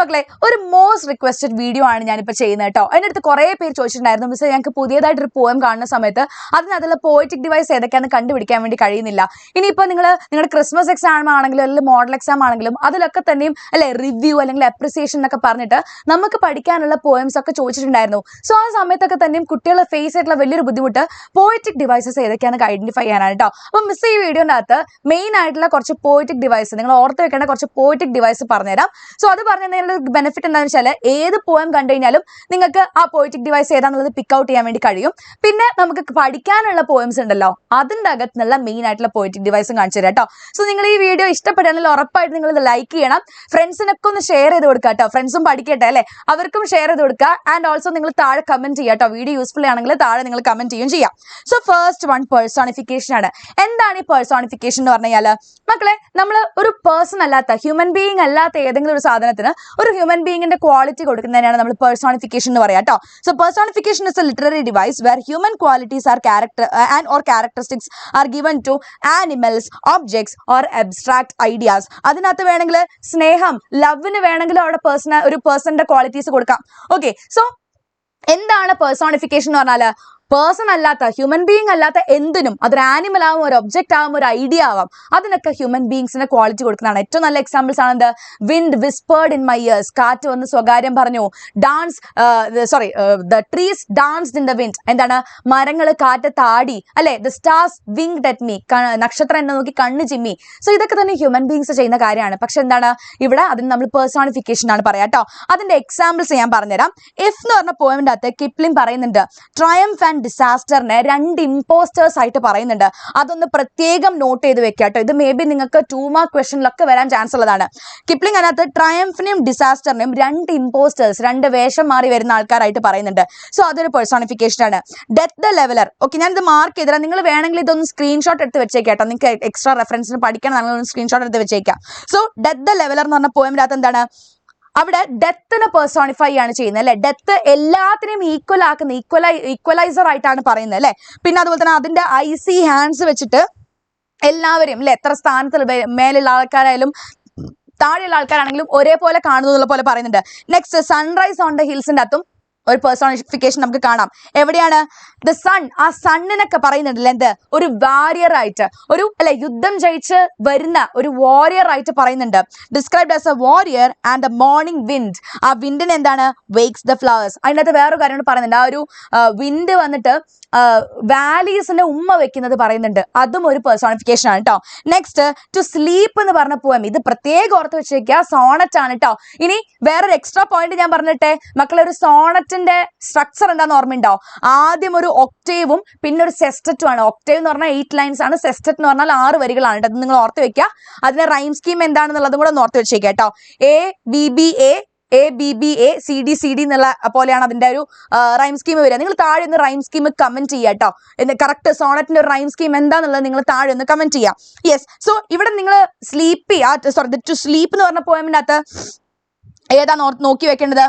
മക്കളെ ഒരു most requested video ആണ് ഞാനിപ്പോൾ ചെയ്യുന്നത് കേട്ടോ. എൻ്റെ അടുത്ത് കുറേ പേര് ചോദിച്ചിട്ടുണ്ടായിരുന്നു, മിസ് ഞങ്ങൾക്ക് പുതിയതായിട്ടൊരു പോയം കാണുന്ന സമയത്ത് അതിനകത്തുള്ള പോയറ്റിക് ഡിവൈസ് ഏതൊക്കെയാണെന്ന് കണ്ടുപിടിക്കാൻ വേണ്ടി കഴിയുന്നില്ല. ഇനിയിപ്പോൾ നിങ്ങളുടെ ക്രിസ്മസ് എക്സാം ആണെങ്കിലും അല്ലെങ്കിൽ മോഡൽ എക്സാം ആണെങ്കിലും അതിലൊക്കെ തന്നെയും അല്ലെ റിവ്യൂ അല്ലെങ്കിൽ അപ്രിസിയേഷൻ എന്നൊക്കെ പറഞ്ഞിട്ട് നമുക്ക് പഠിക്കാനുള്ള പോയംസ് ഒക്കെ ചോദിച്ചിട്ടുണ്ടായിരുന്നു. സോ ആ സമയത്തൊക്കെ തന്നെയും കുട്ടികൾ ഫേസ് ആയിട്ടുള്ള വലിയൊരു ബുദ്ധിമുട്ട് പോയറ്റിക് ഡിവൈസസ് ഏതൊക്കെയാണെന്ന് ഐഡന്റിഫൈ ചെയ്യാനാണ് കേട്ടോ. അപ്പം മിസ് ഈ വീഡിയോൻ്റെ അകത്ത് മെയിൻ ആയിട്ടുള്ള കുറച്ച് പോയറ്റിക് ഡിവൈസ് നിങ്ങൾ ഓർത്ത് വെക്കേണ്ട കുറച്ച് പോയറ്റിക് ഡിവൈസ് പറഞ്ഞുതരാം. സോ അത് പറഞ്ഞതിനുള്ള ബെനിഫിറ്റ് എന്താണെന്ന് വെച്ചാൽ ഏത് പോയം കണ്ടു കഴിഞ്ഞാലും നിങ്ങൾക്ക് ആ പോയറ്റിക് ഡിവൈസ് ഏതാണെന്നുള്ളത് പിക്ക് ഔട്ട് ചെയ്യാൻ വേണ്ടി കഴിയും. പിന്നെ നമുക്ക് പഠിക്കാനുള്ള പോയംസ് ഉണ്ടല്ലോ അതിൻ്റെ അകത്തുനിന്നുള്ള മെയിൻ ആയിട്ടുള്ള പോയറ്റിക് ഡിവൈസും കാണിച്ചു തരാം കേട്ടോ. സോ നിങ്ങൾ ഈ വീഡിയോ ഇഷ്ടപ്പെടുകയാണെങ്കിൽ ഉറപ്പായിട്ട് നിങ്ങൾ ഇത് ലൈക്ക് ചെയ്യണം, ഫ്രണ്ട്സിനൊക്കെ ഒന്ന് ഷെയർ ചെയ്ത് കൊടുക്കുക കേട്ടോ. ഫ്രണ്ട്സും പഠിക്കട്ടെ അല്ലെ, അവർക്കും ഷെയർ ചെയ്ത് കൊടുക്കുക. ആൻഡ് ഓൾസോ നിങ്ങൾ താഴെ കമന്റ് ചെയ്യാം കേട്ടോ. വീഡിയോ യൂസ്ഫുൾ ആണെങ്കിൽ താഴെ നിങ്ങൾ കമന്റ് ചെയ്യും ചെയ്യാം. സോ ഫസ്റ്റ് വൺ പേഴ്സോണിഫിക്കേഷൻ ആണ്. എന്താണ് ഈ പേഴ്സോണിഫിക്കേഷൻ എന്ന് പറഞ്ഞു കഴിഞ്ഞാൽ മക്കളെ, നമ്മൾ ഒരു പേഴ്സൺ അല്ലാത്ത ഹ്യൂമൻ ബീയിങ് അല്ലാത്ത ഏതെങ്കിലും ഒരു സാധനത്തിന് ഒരു ഹ്യൂമൻ ബീയിങ്ങിന്റെ ക്വാളിറ്റി കൊടുക്കുന്നതിനാണ് നമ്മൾ പേഴ്സോണിഫിക്കേഷൻ എന്ന് പറയാം കേട്ടോ. So personification is a literary device where human qualities or characteristics are given to animals, objects or abstract ideas. അതിനകത്ത് വേണമെങ്കിൽ സ്നേഹം, ലവിന് വേണമെങ്കിൽ അവിടെ ഒരു പേഴ്സന്റെ ക്വാളിറ്റീസ് കൊടുക്കാം. ഓക്കെ, സോ എന്താണ് പേഴ്സോണിഫിക്കേഷൻ എന്ന് പറഞ്ഞാൽ പേഴ്സൺ അല്ലാത്ത ഹ്യൂമൻ ബീയിങ് അല്ലാത്ത എന്തിനും, അതൊരു ആനിമൽ ആവും, ഒരു ഒബ്ജക്റ്റ് ആവും, ഒരു ഐഡിയ ആവാം, അതിനൊക്കെ ഹ്യൂമൻ ബീയിങ്സിന്റെ ക്വാളിറ്റി കൊടുക്കുന്നതാണ്. ഏറ്റവും നല്ല എക്സാമ്പിൾസ് ആണ് എന്ത്, wind whispered in my years, കാറ്റ് വന്ന് സ്വകാര്യം പറഞ്ഞു. The trees danced in the wind, എന്താണ് മരങ്ങൾ കാറ്റ് താടി അല്ലെ. The stars winged at me, നക്ഷത്രം എന്നെ നോക്കി കണ്ണ് ചിമ്മി. സോ ഇതൊക്കെ തന്നെ ഹ്യൂമൻ ബീയിങ്സ് ചെയ്യുന്ന കാര്യമാണ്. പക്ഷെ എന്താണ് ഇവിടെ അതിന് നമ്മൾ പേഴ്സോണിഫിക്കേഷൻ ആണ് പറയാം കേട്ടോ. അതിന്റെ എക്സാമ്പിൾസ് ഞാൻ പറഞ്ഞുതരാം. ഇഫ് എന്ന് പറഞ്ഞ പോയിന്റ് അകത്ത് കിപ്ലിംഗ് പറയുന്നുണ്ട് ട്രയംഫ് ആൻഡ് ഡിസാസ്റ്ററിനെ രണ്ട് ഇമ്പോസ്റ്റേഴ്സ് ആയിട്ട് പറയുന്നുണ്ട്. അതൊന്ന് പ്രത്യേകം നോട്ട് ചെയ്ത് വെക്കുക കേട്ടോ. ഇത് മേ ബി നിങ്ങൾക്ക് 2 മാർക്ക് ക്വസ്റ്റനിലൊക്കെ വരാൻ ചാൻസ് ഉള്ളതാണ്. കിപ്ലിംഗ് അതിനകത്ത് ട്രയംഫിനെയും ഡിസാസ്റ്ററിനെയും രണ്ട് ഇമ്പോസ്റ്റേഴ്സ്, രണ്ട് വേഷം മാറി വരുന്ന ആൾക്കാരായിട്ട് പറയുന്നുണ്ട്. സോ അതൊരു പേഴ്സോണിഫിക്കേഷൻ ആണ്. ഡെത്ത് ദ ലെവലർ, ഓക്കെ ഞാൻ ഇത് മാർക്ക് ചെയ്തരാം. നിങ്ങൾ വേണമെങ്കിൽ ഇതൊന്ന് സ്ക്രീൻഷോട്ട് എടുത്ത് വെച്ചേക്കാം കേട്ടോ. നിങ്ങൾക്ക് എക്സ്ട്രാ റെഫറൻസിന് പഠിക്കണം, നിങ്ങൾ സ്ക്രീൻഷോട്ട് എടുത്ത് വെച്ചേക്കാം. സോ ഡെത്ത് ദ ലെവലർ എന്ന് പറഞ്ഞ പോയമിൻ്റെ അകത്ത് എന്താണ്, അവിടെ ഡെത്തിനെ പേഴ്സോണിഫൈ ആണ് ചെയ്യുന്നത് അല്ലെ. ഡെത്ത് എല്ലാത്തിനെയും ഈക്വൽ ആക്കുന്ന ഈക്വലൈസർ ആയിട്ടാണ് പറയുന്നത് അല്ലെ. പിന്നെ അതുപോലെ തന്നെ അതിന്റെ ഐസി ഹാൻഡ്സ് വെച്ചിട്ട് എല്ലാവരെയും അല്ലെ, എത്ര സ്ഥാനത്തിൽ മേലുള്ള ആൾക്കാരായാലും താഴെയുള്ള ആൾക്കാരാണെങ്കിലും ഒരേപോലെ കാണുന്നു എന്നുള്ള പോലെ പറയുന്നുണ്ട്. നെക്സ്റ്റ് സൺറൈസ് ഓൺ ദ ഹിൽസിന്റെ അകത്തും ഒരു പേഴ്സോണിഫിക്കേഷൻ നമുക്ക് കാണാം. എവിടെയാണ് ദ സൺ, ആ സണ്ണിനൊക്കെ പറയുന്നുണ്ടല്ലോ എന്ത്, ഒരു വാരിയർ ആയിട്ട്, ഒരു അല്ലെ യുദ്ധം ജയിച്ച് വരുന്ന ഒരു വാരിയർ ആയിട്ട് പറയുന്നുണ്ട്. Described as a warrior and a morning wind. ആ വിൻഡിന് എന്താണ്, വേക്സ് ദ ഫ്ലവേഴ്സ്. അതിനകത്ത് വേറൊരു കാര്യം പറയുന്നുണ്ട്, ആ ഒരു വിൻഡ് വന്നിട്ട് വാലീസിന്റെ ഉമ്മ വെക്കുന്നത് പറയുന്നുണ്ട്. അതും ഒരു പേഴ്സോണിഫിക്കേഷൻ ആണ് കേട്ടോ. നെക്സ്റ്റ് ടു സ്ലീപ്പ് എന്ന് പറഞ്ഞ പോയം, ഇത് പ്രത്യേകം ഓർത്ത് വെച്ചേക്കുക, സോണറ്റ് ആണ് കേട്ടോ. ഇനി വേറൊരു എക്സ്ട്രാ പോയിന്റ് ഞാൻ പറഞ്ഞിട്ടെ മക്കളെ, ഒരു സോണറ്റിന്റെ സ്ട്രക്ചർ എന്താന്ന് ഓർമ്മയുണ്ടോ? ആദ്യം ഒരു ഒക്ടേവും പിന്നെ ഒരു സെസ്റ്ററ്റും ആണ്. ഒക്ടേവ് എന്ന് പറഞ്ഞാൽ 8 ലൈൻസ് ആണ്, സെസ്റ്ററ്റ് എന്ന് പറഞ്ഞാൽ 6 വരികളാണ്. അത് നിങ്ങൾ ഓർത്ത് വെക്കുക. അതിന്റെ റൈം സ്കീം എന്താണെന്നുള്ളതും കൂടെ ഒന്ന് ഓർത്ത് വെച്ചേക്കുക കേട്ടോ. ABBA CD എന്നുള്ള പോലെയാണ് അതിന്റെ ഒരു റൈം സ്കീം വരിക. നിങ്ങൾ താഴെ ഒന്ന് റൈം സ്കീം കമന്റ് ചെയ്യുക കേട്ടോ. കറക്റ്റ് സോണറ്റിന്റെ ഒരു റൈം സ്കീം എന്താണെന്നുള്ളത് നിങ്ങൾ താഴെ ഒന്ന് കമന്റ് ചെയ്യാം. യെസ്, സോ ഇവിടെ നിങ്ങൾ ടു സ്ലീപ്പ് എന്ന് പറഞ്ഞ പോയമിന്റെ അകത്ത് ഏതാണ് നോക്കി വെക്കേണ്ടത്?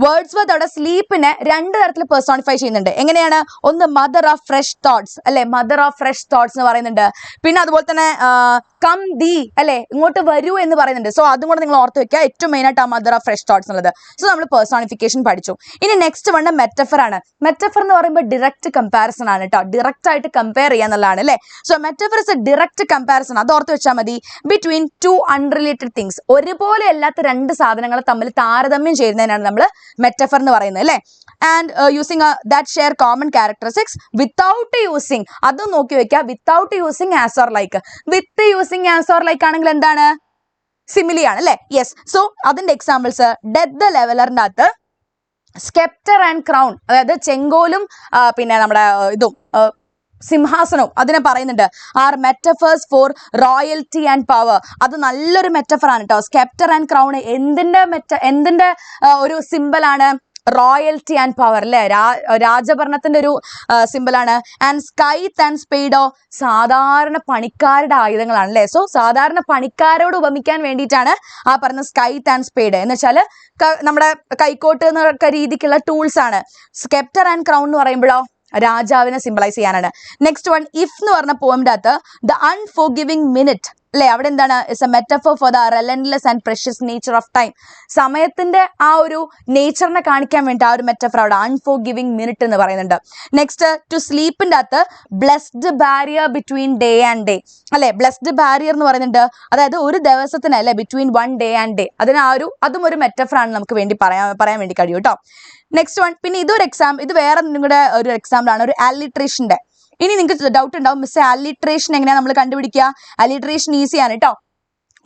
വേർഡ്സ്വർത്ത് അവിടെ സ്ലീപ്പിനെ 2 തരത്തിൽ പേഴ്സോണിഫൈ ചെയ്യുന്നുണ്ട്. എങ്ങനെയാണ്? ഒന്ന് മദർ ഓഫ് ഫ്രഷ് തോട്ട്സ് അല്ലെ, മദർ ഓഫ് ഫ്രഷ് തോട്ട്സ് എന്ന് പറയുന്നുണ്ട്. പിന്നെ അതുപോലെ തന്നെ കം ദി അല്ലെ, ഇങ്ങോട്ട് വരൂ എന്ന് പറയുന്നുണ്ട്. സോ അതും കൂടെ നിങ്ങൾ ഓർത്ത് വെക്കുക. ഏറ്റവും മെയിൻ ആയിട്ട് ആ മദർ ഓഫ് ഫ്രഷ് തോട്ട്സ് എന്നുള്ളത്. സോ നമ്മൾ പേഴ്സോണിഫിക്കേഷൻ പഠിച്ചു. ഇനി നെക്സ്റ്റ് വൺ മെറ്റഫർ ആണ്. മെറ്റഫർ എന്ന് പറയുമ്പോൾ ഡിറക്റ്റ് കമ്പാരിസൺ ആണ് കേട്ടോ. ഡിറക്റ്റ് ആയിട്ട് കമ്പയർ ചെയ്യാന്നുള്ളതാണ് അല്ലെ. So metaphor is A direct comparison. അത് ഓർത്ത് വെച്ചാൽ മതി. ബിറ്റ്വീൻ 2 അൺറിലേറ്റഡ് തിങ്സ്, ഒരുപോലെ അല്ലാത്ത 2 സാധനങ്ങളെ തമ്മിൽ താരതമ്യം ചെയ്യുന്നതിനാണ് നമ്മൾ മെറ്റഫർ എന്ന് പറയുന്നത് അല്ലെ. And using that share common characteristics without using, അതും നോക്കി വെക്കുക. Without using as or like. With using as or like ആണെങ്കിൽ എന്താണ്, സിമിലി ആണ് അല്ലെ. യെസ്, സോ അതിന്റെ എക്സാമ്പിൾസ് ഡെത്ത് ദ ലെവലറിന്റെ അകത്ത് സ്കെപ്റ്റർ ആൻഡ് ക്രൗൺ, അതായത് ചെങ്കോലും പിന്നെ നമ്മുടെ ഇതും സിംഹാസനവും അതിനെ പറയുന്നുണ്ട്. Are metaphors for royalty and power. അത് നല്ലൊരു മെറ്റഫർ ആണ് കേട്ടോ. സ്കെപ്റ്റർ ആൻഡ് ക്രൗൺ എന്തിന്റെ ഒരു സിമ്പിളാണ്? റോയൽറ്റി ആൻഡ് പവർ അല്ലെ, രാജഭരണത്തിന്റെ ഒരു സിമ്പിളാണ്. ആൻഡ് സ്കൈത്ത് ആൻഡ് സ്പീഡോ, സാധാരണ പണിക്കാരുടെ ആയുധങ്ങളാണ് അല്ലെ. സോ സാധാരണ പണിക്കാരോട് ഉപമിക്കാൻ വേണ്ടിയിട്ടാണ് ആ പറഞ്ഞ സ്കൈത്ത് ആൻഡ് സ്പീഡ് എന്ന് വെച്ചാൽ നമ്മുടെ കൈക്കോട്ട് എന്നൊക്കെ രീതിക്കുള്ള ടൂൾസ് ആണ്. സ്കെപ്റ്റർ ആൻഡ് ക്രൗൺ എന്ന് പറയുമ്പോഴോ രാജാവിനെ സിംബലൈസ് ചെയ്യാനാണ്. നെക്സ്റ്റ് വൺ ഇഫ് എന്ന് പറഞ്ഞ പോയമിന്റെ അകത്ത് ദ അൺഫോർഗിവിംഗ് മിനിറ്റ് അല്ലെ, അവിടെ എന്താണ്, is a metaphor for the relentless and precious nature of time. സമയത്തിന്റെ ആ ഒരു നേച്ചറിനെ കാണിക്കാൻ വേണ്ടി ആ ഒരു മെറ്റഫർ അവിടെ അൺഫോർഗിവിംഗ് മിനിറ്റ് എന്ന് പറയുന്നുണ്ട്. നെക്സ്റ്റ് ടു സ്ലീപ്പിന്റെ അകത്ത് blessed barrier between day and day, അല്ലെ, ബ്ലെസ്ഡ് ബാരിയർ എന്ന് പറയുന്നുണ്ട്. അതായത് ഒരു ദിവസത്തിന് അല്ലെ between one day and day, അതിന് അതും ഒരു മെറ്റഫർ ആണ് നമുക്ക് വേണ്ടി പറയാൻ വേണ്ടി കഴിയും കേട്ടോ. നെക്സ്റ്റ് വൺ, പിന്നെ ഇത് വേറെ നിങ്ങളുടെ ഒരു എക്സാമ്പിൾ ആണ്, ഒരു അലിട്രേഷന്റെ. ഇനി നിങ്ങൾക്ക് ഡൗട്ട് ഉണ്ടാവും, മിസ് അലിട്രേഷൻ എങ്ങനെയാണ് നമ്മൾ കണ്ടുപിടിക്കുക? അലിട്രേഷൻ ഈസിയാണ് കേട്ടോ.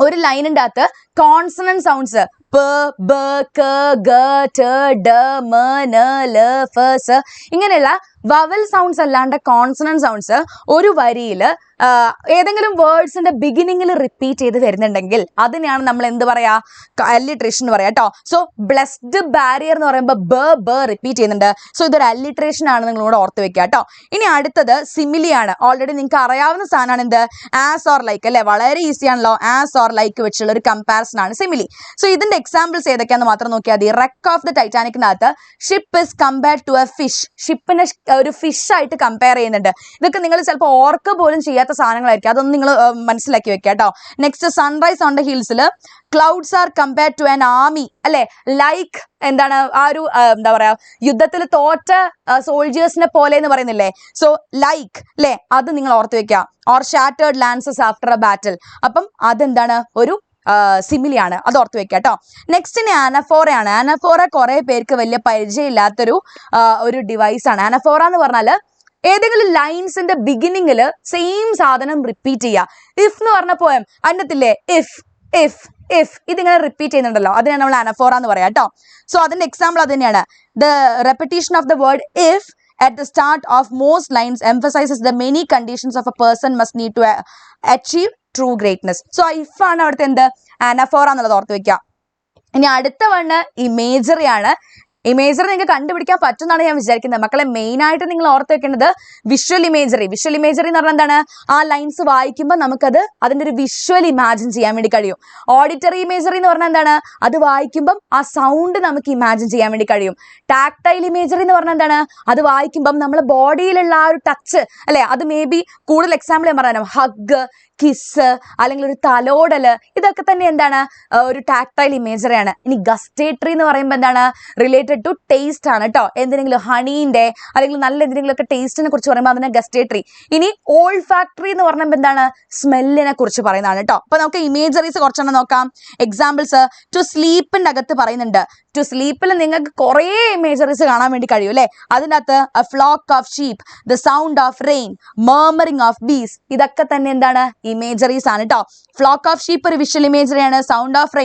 ഒരു ലൈനിന്റെ അകത്ത് കോൺസണന്റ് സൗണ്ട്സ് പ, ബ, ക, ഗ, ട, ഡ, മ, ന, ല, ഫ, സ ഇങ്ങനെയുള്ള വവൽ സൗണ്ട്സ് അല്ലാണ്ട് കോൺസണന്റ് സൗണ്ട്സ് ഒരു വരിയിൽ ഏതെങ്കിലും വേർഡ്സിന്റെ ബിഗിനിങ്ങിൽ റിപ്പീറ്റ് ചെയ്ത് വരുന്നുണ്ടെങ്കിൽ അതിനെയാണ് നമ്മൾ എന്ത് പറയാ? അലിട്രേഷൻ എന്ന് പറയാം കേട്ടോ. സോ ബ്ലെസ്ഡ് ബാരിയർ എന്ന് പറയുമ്പോൾ ബ റിപ്പീറ്റ് ചെയ്യുന്നുണ്ട്. സോ ഇതൊരു അലിട്രേഷൻ ആണ്, നിങ്ങളോട് ഓർത്ത് വെക്കുക കേട്ടോ. ഇനി അടുത്തത് സിമിലി ആണ്. ഓൾറെഡി നിങ്ങൾക്ക് അറിയാവുന്ന സാധനമാണ് എന്ത്? ആസ് ഓർ ലൈക്ക്, അല്ലെ, വളരെ ഈസി ആണല്ലോ. ആസ് ഓർ ലൈക്ക് വെച്ചുള്ള ഒരു കമ്പാരിസൺ ആണ് സിമിലി. സോ ഇതിന്റെ എക്സാമ്പിൾസ് ഏതൊക്കെയാന്ന് മാത്രം നോക്കിയാൽ മതി. റെക്ക് ഓഫ് ദ ടൈറ്റാനിക്കിനകത്ത് ship is compared to a fish, ഷിപ്പിനെ ഒരു ഫിഷ് ആയിട്ട് കമ്പയർ ചെയ്യുന്നുണ്ട്. ഇതൊക്കെ നിങ്ങൾ ചിലപ്പോൾ ഓർക്ക പോലും ചെയ്യാത്ത സാധനങ്ങളായിരിക്കും, അതൊന്നും നിങ്ങൾ മനസ്സിലാക്കി വെക്കുക കേട്ടോ. നെക്സ്റ്റ് സൺറൈസ് ഓൺ ദ ഹിൽസിൽ clouds are compared to an army, അല്ലെ, ലൈക്ക് എന്താണ് ആ ഒരു എന്താ പറയാ യുദ്ധത്തിൽ തോറ്റ സോൾജേഴ്സിനെ പോലെ എന്ന് പറയുന്നില്ലേ. സോ ലൈക്ക്, അല്ലെ, അത് നിങ്ങൾ ഓർത്ത് വെക്കുക. Or shattered lances after a battle, അപ്പം അതെന്താണ്? ഒരു സിമിലിയാണ്, അത് ഓർത്ത് വെക്കുക കേട്ടോ. നെക്സ്റ്റ് ഇനി ആനഫോറയാണ്. ആനഫോറ കുറെ പേർക്ക് വലിയ പരിചയമില്ലാത്തൊരു ഒരു ഡിവൈസ് ആണ്. ആനഫോറ എന്ന് പറഞ്ഞാൽ ഏതെങ്കിലും ലൈൻസിന്റെ ബിഗിനിങ്ങിൽ സെയിം സാധനം റിപ്പീറ്റ് ചെയ്യുക. ഇഫ് എന്ന് പറഞ്ഞ പോയം അതിനകത്തില്ലേ ഇഫ് ഇഫ് ഇഫ് ഇതിങ്ങനെ റിപ്പീറ്റ് ചെയ്യുന്നുണ്ടല്ലോ, അതിനാണ് നമ്മൾ അനഫോറ എന്ന് പറയാം കേട്ടോ. സോ അതിന്റെ എക്സാമ്പിൾ അത് തന്നെയാണ്. The repetition of the word if at the start of most lines emphasizes the many conditions of a person must need to achieve true greatness. So if ആണ് അവിടുത്തെ എന്ത്? അനഫോറ എന്നുള്ളത് ഓർത്ത് വെക്കുക. ഇനി അടുത്ത വണ്ണ് ഇമേജറി ആണ്. ഇമേജറി നിങ്ങൾക്ക് കണ്ടുപിടിക്കാൻ പറ്റുമെന്നാണ് ഞാൻ വിചാരിക്കുന്നത്. മക്കളെ മെയിൻ ആയിട്ട് നിങ്ങൾ ഓർത്ത് വെക്കേണ്ടത് വിഷ്വൽ ഇമേജറി. വിഷ്വൽ ഇമേജറി എന്ന് പറഞ്ഞാൽ എന്താണ്? ആ ലൈൻസ് വായിക്കുമ്പോൾ നമുക്കത് അതിന്റെ ഒരു വിഷ്വൽ ഇമാജിൻ ചെയ്യാൻ വേണ്ടി കഴിയും. ഓഡിറ്ററി ഇമേജറി എന്ന് പറഞ്ഞാൽ എന്താണ്? അത് വായിക്കുമ്പം ആ സൗണ്ട് നമുക്ക് ഇമാജിൻ ചെയ്യാൻ വേണ്ടി കഴിയും. ടാക്ടൈൽ ഇമേജറി എന്ന് പറഞ്ഞാൽ എന്താണ്? അത് വായിക്കുമ്പം നമ്മുടെ ബോഡിയിലുള്ള ആ ഒരു ടച്ച്, അല്ലെ, അത് മേ ബി കൂടുതൽ എക്സാമ്പിൾ ഞാൻ പറയാം, ഹഗ്, കിസ്, അല്ലെങ്കിൽ ഒരു തലോടല്, ഇതൊക്കെ തന്നെ എന്താണ്? ഒരു ടാക്ടൈൽ ഇമേജറിയാണ്. ഇനി ഗസ്റ്റേറ്ററി എന്ന് പറയുമ്പോൾ എന്താണ്? റിലേറ്റഡ് ടു ടേസ്റ്റ് ആണ് കേട്ടോ. എന്തെങ്കിലും ഹണീന്റെ അല്ലെങ്കിൽ നല്ല എന്തെങ്കിലും ഒക്കെ ടേസ്റ്റിനെ കുറിച്ച് പറയുമ്പോൾ അതിനെ ഗസ്റ്റേറ്ററി. ഇനി ഓൾ ഫാക്ടറി എന്ന് പറഞ്ഞപ്പോൾ എന്താണ്? സ്മെല്ലിനെ കുറിച്ച് പറയുന്നതാണ് കേട്ടോ. അപ്പൊ നമുക്ക് ഇമേജറീസ് കുറച്ചെണ്ണം നോക്കാം. എക്സാമ്പിൾസ് ടു സ്ലീപ്പിന്റെ അകത്ത് പറയുന്നുണ്ട്. ടു സ്ലീപ്പിൽ നിങ്ങൾക്ക് കുറേ ഇമേജറീസ് കാണാൻ വേണ്ടി കഴിയും അല്ലെ. അതിനകത്ത് a flock of sheep, the sound of rain, murmuring of bees, ഇതൊക്കെ തന്നെ എന്താണ്? ഇമേജറീസ് ആണ് കേട്ടോ. ഫ്ലോക്ക് ഓഫ് ഷീപ്പ് ഒരു വിഷ്വൽ ഇമേജറിയാണ്. സൗണ്ട് ഓഫ്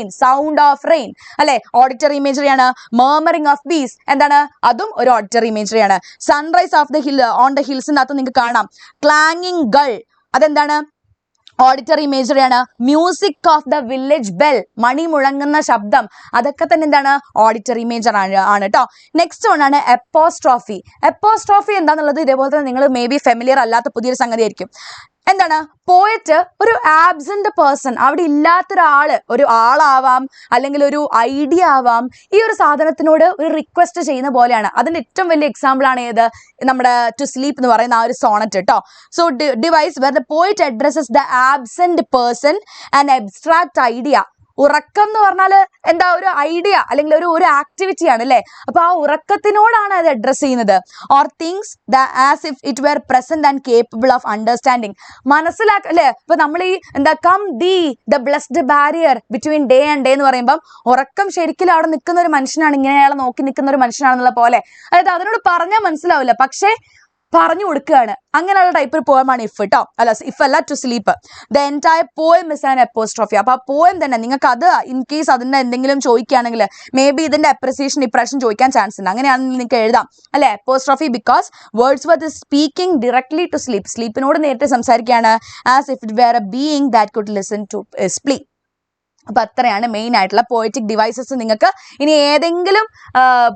റെയിൻ അല്ലെ ഓഡിറ്ററി ഇമേജറിയാണ്. മർമറിംഗ് ഓഫ് ബീസ് എന്താണ്? അതും ഒരു ഓഡിറ്ററി ഇമേജറിയാണ്. Sunrise of the hill on the ഹിൽസിനകത്ത് നിങ്ങൾക്ക് കാണാം ക്ലാങ്ങിങ് ഗൾ, അതെന്താണ്? ഓഡിറ്ററി ഇമേജറിയാണ്. Music of the village bell, മണി മുഴങ്ങുന്ന ശബ്ദം, അതൊക്കെ തന്നെ എന്താണ്? ഓഡിറ്ററി ഇമേജർ ആണ് കേട്ടോ. നെക്സ്റ്റ് ആണ് എപ്പോസ്ട്രോഫി. എപ്പോസ്ട്രോഫി എന്താന്നുള്ളത് ഇതേപോലെ തന്നെ നിങ്ങൾ മേ ബി ഫെമിലിയർ അല്ലാത്ത പുതിയൊരു സംഗതി ആയിരിക്കും. എന്താണ്? പോയറ്റ് ഒരു ആബ്സെന്റ് പേഴ്സൺ, അവിടെ ഇല്ലാത്തൊരാള്, ഒരു ആളാവാം അല്ലെങ്കിൽ ഒരു ഐഡിയ ആവാം, ഈ ഒരു സാധനത്തിനോട് ഒരു റിക്വസ്റ്റ് ചെയ്യുന്ന പോലെയാണ്. അതിന്റെ ഏറ്റവും വലിയ എക്സാമ്പിൾ ആണ് ഏത്? നമ്മുടെ ടു സ്ലീപ്പ് എന്ന് പറയുന്ന ആ ഒരു സോണറ്റ് കേട്ടോ. So device where the poet addresses the absent person and abstract idea. ഉറക്കം എന്ന് പറഞ്ഞാല് എന്താ? ഒരു ഐഡിയ അല്ലെങ്കിൽ ഒരു ആക്ടിവിറ്റി ആണ് അല്ലെ. അപ്പൊ ആ ഉറക്കത്തിനോടാണ് അത് അഡ്രസ് ചെയ്യുന്നത്. Or things as if it were present and capable of understanding, മനസ്സിലാക്ക അല്ലെ. ഇപ്പൊ നമ്മൾ ഈ എന്താ come the blessed barrier between day and day എന്ന് പറയുമ്പോൾ ഉറക്കം ശരിക്കും അവിടെ നിൽക്കുന്ന ഒരു മനുഷ്യനാണ്, ഇങ്ങനെ അയാളെ നോക്കി നിൽക്കുന്ന ഒരു മനുഷ്യനാണെന്നുള്ള പോലെ. അതായത് അതിനോട് പറഞ്ഞാൽ മനസ്സിലാവില്ല, പക്ഷേ പറഞ്ഞു കൊടുക്കുകയാണ്. അങ്ങനെയുള്ള ടൈപ്പ് ഒരു പോയമാണ് ഇഫ് കേട്ടോ. അല്ല, ഇഫ് അല്ല, to sleep. The entire poem is an apostrophe. അപ്പൊ ആ പോയം തന്നെ നിങ്ങൾക്ക് അത് ഇൻ കേസ് അതിന്റെ എന്തെങ്കിലും ചോദിക്കുകയാണെങ്കിൽ മേ ബി ഇതിന്റെ അപ്രിസിയേഷൻ ഇപ്രാവശ്യം ചോദിക്കാൻ ചാൻസ് ഉണ്ട്. അങ്ങനെയാണെങ്കിൽ നിങ്ങൾക്ക് എഴുതാം അല്ലെ apostrophe, because Wordsworth is speaking directly to sleep. സ്ലീപ്പിനോട് നേരിട്ട് സംസാരിക്കുകയാണ്. As if it were a being that could listen to sleep. അപ്പൊ അത്രയാണ് മെയിൻ ആയിട്ടുള്ള പോയറ്റിക് ഡിവൈസസ്. നിങ്ങൾക്ക് ഇനി ഏതെങ്കിലും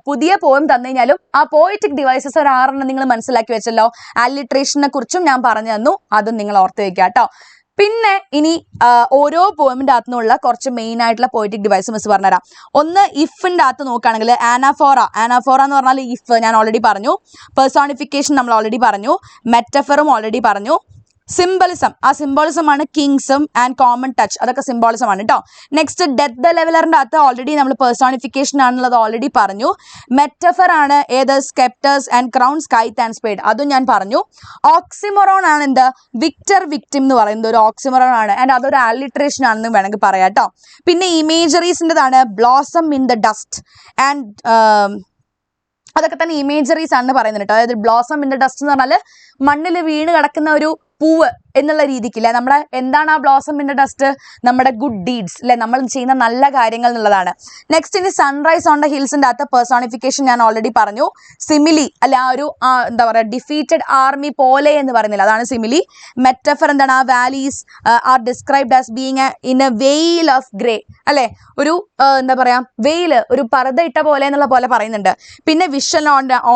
പുതിയ പോയം തന്നു കഴിഞ്ഞാലും ആ പോയറ്റിക് ഡിവൈസസ് ഒരു 6 നിങ്ങൾ മനസ്സിലാക്കി വെച്ചല്ലോ. അലിട്രേഷനെ കുറിച്ചും ഞാൻ പറഞ്ഞു തന്നു, അതും നിങ്ങൾ ഓർത്ത് വെക്കുക കേട്ടോ. പിന്നെ ഇനി ഓരോ പോയമിന്റെ അകത്തു നിന്നുള്ള കുറച്ച് മെയിൻ ആയിട്ടുള്ള പോയറ്റിക് ഡിവൈസ് മിസ് പറഞ്ഞുതരാം. ഒന്ന് ഇഫിന്റെ അകത്ത് നോക്കുകയാണെങ്കിൽ ആനാഫോറ എന്ന് പറഞ്ഞാൽ ഇഫ് ഞാൻ ഓൾറെഡി പറഞ്ഞു. പെർസോണിഫിക്കേഷൻ നമ്മൾ ഓൾറെഡി പറഞ്ഞു. മെറ്റഫറും ഓൾറെഡി പറഞ്ഞു. സിംബോളിസം, ആ സിംബോളിസം ആണ് കിങ്സും ആൻഡ് കോമൺ ടച്ച്, അതൊക്കെ സിംബോളിസം ആണ് കേട്ടോ. നെക്സ്റ്റ് ഡെത്ത് ദ ലെവലറിന്റെ അകത്ത് ഓൾറെഡി നമ്മൾ പേഴ്സോണിഫിക്കേഷൻ ആണുള്ളത് ഓൾറെഡി പറഞ്ഞു. മെറ്റഫർ ആണ് ഏത് സ്കെപ്റ്റേഴ്സ് ആൻഡ് ക്രൗൺ സ്കൈത്ത് ആൻഡ് സ്പേഡ്, അതും ഞാൻ പറഞ്ഞു. ഓക്സിമൊറോൺ ആണ് എന്ത് വിക്ടർ വിക്ടിം എന്ന് പറയുന്നത് ഒരു ഓക്സിമൊറോൺ ആണ് ആൻഡ് അതൊരു ആലിട്രേഷൻ ആണെന്ന് വേണമെങ്കിൽ പറയാം കേട്ടോ. പിന്നെ ഇമേജറീസിൻ്റെതാണ് blossom in the dust and അതൊക്കെ തന്നെ ഇമേജറീസ് ആണെന്ന് പറയുന്നത് കേട്ടോ. അതായത് ബ്ലോസം ഇൻ ദ ഡസ്റ്റ് എന്ന് പറഞ്ഞാൽ മണ്ണിൽ വീണ് കിടക്കുന്ന ഒരു പൂവ് എന്നുള്ള രീതിക്കില്ലേ, നമ്മുടെ എന്താണ് ആ ബ്ലോസം ഇൻ ദ ഡസ്റ്റ്, നമ്മുടെ ഗുഡ് ഡീഡ്സ് അല്ലെ, നമ്മൾ ചെയ്യുന്ന നല്ല കാര്യങ്ങൾ എന്നുള്ളതാണ്. നെക്സ്റ്റ് ഇനി സൺറൈസ് ഓൺ ദ ഹിൽസിന്റെ അകത്ത് പേഴ്സോണിഫിക്കേഷൻ ഞാൻ ഓൾറെഡി പറഞ്ഞു. സിമിലി അല്ലെ, ആ ഒരു എന്താ പറയുക ഡിഫീറ്റഡ് ആർമി പോലെ എന്ന് പറയുന്നില്ല, അതാണ് സിമിലി. മെറ്റഫർ എന്താണ്, ആ valleys R described as being in A വെയിൽ ഓഫ് ഗ്രേ അല്ലെ, ഒരു എന്താ പറയാ വെയില്, ഒരു പർദ്ദ ഇട്ട പോലെ എന്നുള്ള പോലെ പറയുന്നുണ്ട്. പിന്നെ വിഷ്വൽ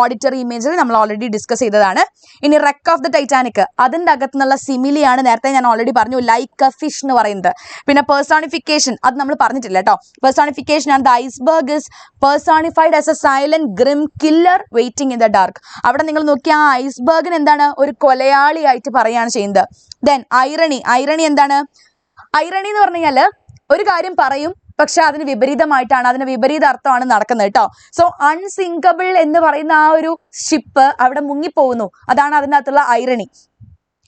ഓഡിറ്ററി ഇമേജറി നമ്മൾ ഓൾറെഡി ഡിസ്കസ് ചെയ്തതാണ്. ഇനി റെക്ക് ഓഫ് ദ ടൈറ്റാനിക്, അതിൻ്റെ അകത്തുനിന്നുള്ള സിമിലിയാണ് നേരത്തെ ഞാൻ ഓൾറെഡി പറഞ്ഞു ലൈക്ക് എ ഫിഷ് എന്ന് പറയുന്നത്. പിന്നെ പേഴ്സോണിഫിക്കേഷൻ അത് നമ്മൾ പറഞ്ഞിട്ടില്ല കേട്ടോ. പേഴ്സോണിഫിക്കേഷൻ ആണ് the iceberg is personified as A silent grim killer waiting in the dark. അവിടെ നിങ്ങൾ നോക്കിയാൽ ആ ഐസ്ബർഗിന് എന്താണ് ഒരു കൊലയാളിയായിട്ട് പറയുകയാണ് ചെയ്യുന്നത്. ദെൻ ഐറണി, ഐറണി എന്താണ്, ഐറണി എന്ന് പറഞ്ഞു കഴിഞ്ഞാൽ ഒരു കാര്യം പറയും പക്ഷെ അതിന് വിപരീതമായിട്ടാണ്, അതിന് വിപരീത അർത്ഥമാണ് നടക്കുന്നത് കേട്ടോ. സോ അൺസിങ്കബിൾ എന്ന് പറയുന്ന ആ ഒരു ഷിപ്പ് അവിടെ മുങ്ങിപ്പോകുന്നു, അതാണ് അതിനകത്തുള്ള ഐറണി.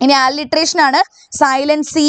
ഇനി ആലിട്രേഷൻ ആണ് സൈലന്റ് സീ,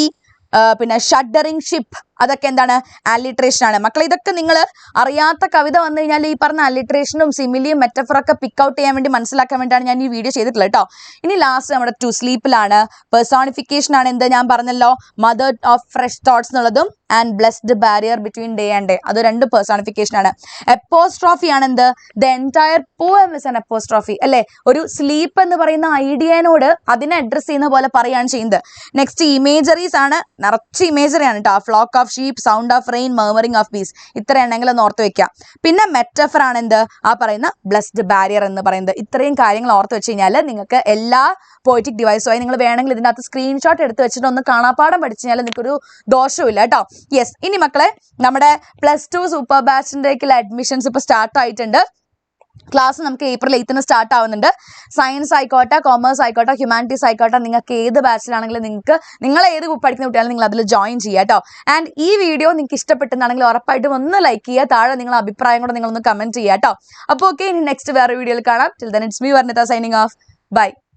പിന്നെ ഷഡറിങ് ഷിപ്പ്, അതൊക്കെ എന്താണ് ആലിട്രേഷൻ ആണ്. മക്കളെ ഇതൊക്കെ നിങ്ങൾ അറിയാത്ത കവിത വന്നു കഴിഞ്ഞാൽ ഈ പറഞ്ഞ ആലിട്രേഷനും സിമിലിയും മെറ്റഫറൊക്കെ പിക്ക് ഔട്ട് ചെയ്യാൻ വേണ്ടി മനസ്സിലാക്കാൻ വേണ്ടിയാണ് ഞാൻ ഈ വീഡിയോ ചെയ്തിട്ടുള്ളത് കേട്ടോ. ഇനി ലാസ്റ്റ് നമ്മുടെ ടു സ്ലീപ്പിലാണ്. പേഴ്സോണിഫിക്കേഷൻ ആണ് എന്ത് ഞാൻ പറഞ്ഞല്ലോ, മദർ ഓഫ് ഫ്രഷ് തോട്ട്സ് എന്നുള്ളതും and blessed barrier between day and day, അത് രണ്ട് പേഴ്സോണിഫിക്കേഷൻ ആണ്. എപ്പോസ്ട്രോഫി ആണ് എന്ത് the entire poem is an apostrophe അല്ലെ, ഒരു സ്ലീപ്പ് എന്ന് പറയുന്ന ഐഡിയനോട് അതിനെ അഡ്രസ് ചെയ്യുന്ന പോലെ പറയുകയാണ് ചെയ്യുന്നത്. നെക്സ്റ്റ് ഇമേജറീസ് ആണ്, നിറച്ച് ഇമേജറി ആണ് കേട്ടോ. Flock of sheep, sound of rain, murmuring of bees, ഇത്ര എണ്ണെങ്കിലും ഒന്ന് ഓർത്ത് വെക്കാം. പിന്നെ മെറ്റഫർ ആണ് എന്ത് ആ പറയുന്ന ബ്ലെസ്ഡ് ബാരിയർ എന്ന് പറയുന്നത്. ഇത്രയും കാര്യങ്ങൾ ഓർത്ത് വെച്ച് കഴിഞ്ഞാൽ നിങ്ങൾക്ക് എല്ലാ പോയറ്റിക് ഡിവൈസുമായി നിങ്ങൾ വേണമെങ്കിൽ ഇതിൻ്റെ അകത്ത് സ്ക്രീൻഷോട്ട് എടുത്ത് വെച്ചിട്ട് ഒന്ന് കാണാപ്പാടം പഠിച്ചു കഴിഞ്ഞാൽ നിങ്ങൾക്കൊരു ദോഷമില്ല കേട്ടോ. യെസ്, ഇനി മക്കളെ നമ്മുടെ +2 സൂപ്പർ ബാച്ചിൻ്റെക്കുള്ള അഡ്മിഷൻസ് ഇപ്പോൾ സ്റ്റാർട്ട് ആയിട്ടുണ്ട്. ക്ലാസ് നമുക്ക് April 8 സ്റ്റാർട്ട് ആവുന്നുണ്ട്. സയൻസ് ആയിക്കോട്ടെ, കോമേഴ്സ് ആയിക്കോട്ടെ, ഹ്യൂമാനിറ്റീസ് ആയിക്കോട്ടെ, നിങ്ങൾക്ക് ഏത് ബാച്ചിലാണെങ്കിലും നിങ്ങൾ ഏത് പഠിക്കുന്ന കുട്ടിയാണെങ്കിലും നിങ്ങൾ അതിൽ ജോയിൻ ചെയ്യുക കേട്ടോ. ആൻഡ് ഈ വീഡിയോ നിങ്ങൾക്ക് ഇഷ്ടപ്പെട്ടെന്നാണെങ്കിൽ ഉറപ്പായിട്ടും ഒന്ന് ലൈക്ക് ചെയ്യുക, താഴെ നിങ്ങളുടെ അഭിപ്രായം കൂടെ നിങ്ങളൊന്ന് കമൻറ്റ് ചെയ്യുക കേട്ടോ. അപ്പോൾ ഓക്കെ, ഇനി നെക്സ്റ്റ് വേറെ വീഡിയോയിൽ കാണാം. Till then it's me Varnitha signing off. By.